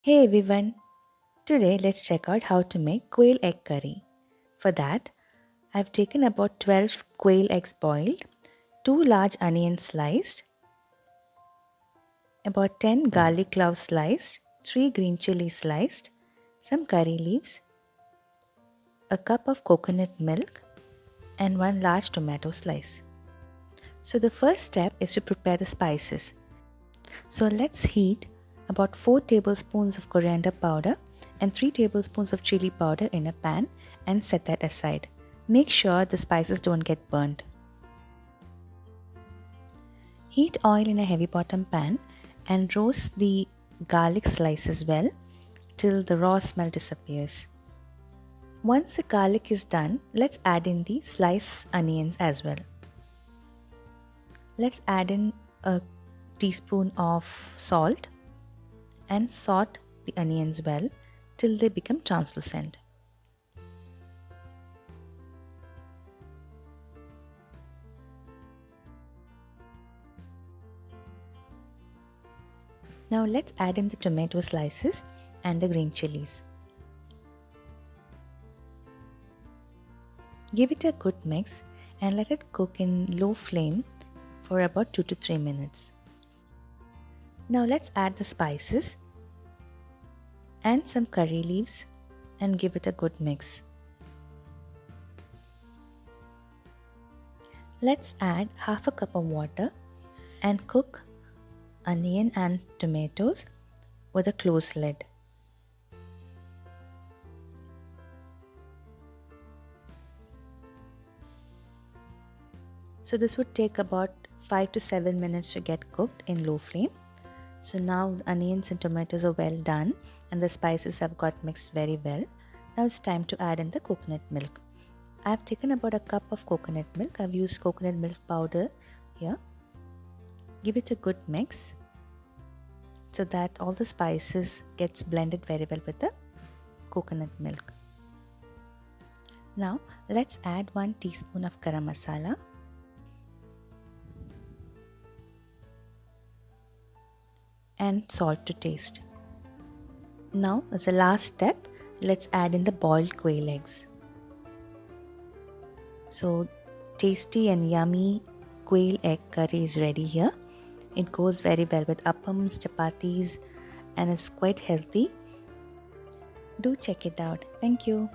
Hey everyone, today let's check out how to make quail egg curry. For that, I've taken about 12 quail eggs boiled, 2 large onions sliced, about 10 garlic cloves sliced, 3 green chilies sliced, some curry leaves, a cup of coconut milk, and 1 large tomato slice. So the first step is to prepare the spices. So let's heat about 4 tablespoons of coriander powder and 3 tablespoons of chili powder in a pan and set that aside. Make sure the spices don't get burnt. Heat oil in a heavy bottom pan and roast the garlic slices well till the raw smell disappears. Once the garlic is done, let's add in the sliced onions as well. Let's add in a teaspoon of salt and saute the onions well till they become translucent. Now let's add in the tomato slices and the green chilies. Give it a good mix and let it cook in low flame for about 2 to 3 minutes. Now let's add the spices and some curry leaves and give it a good mix. Let's add half a cup of water and cook onion and tomatoes with a closed lid. So this would take about 5 to 7 minutes to get cooked in low flame. So now the onions and tomatoes are well done and the spices have got mixed very well. Now it's time to add in the coconut milk. I've taken about a cup of coconut milk. I've used coconut milk powder here. Give it a good mix so that all the spices gets blended very well with the coconut milk. Now let's add 1 teaspoon of Garam Masala and salt to taste. Now as a last step, let's add in the boiled quail eggs. So tasty and yummy quail egg curry is ready here. It goes very well with appams, chapatis and is quite healthy. Do check it out. Thank you.